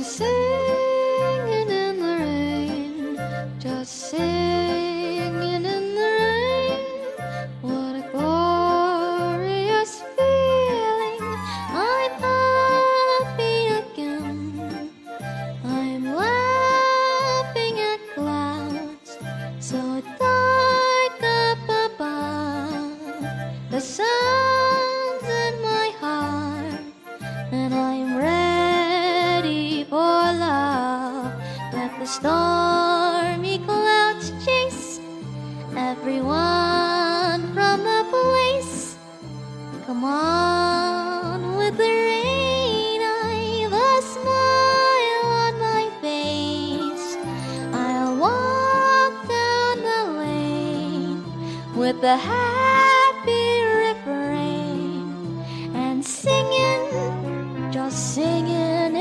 singing in the rain, just singing in the rain. What a glorious feeling! I'm happy again. I'm laughing at clouds so dark up above. The sun's in my heart, and I'm ready for love. Let the stormy clouds chase everyone from the place. Come on with the rain, I've a smile on my face. I'll walk down the lane with the happy refrain and singing, just singing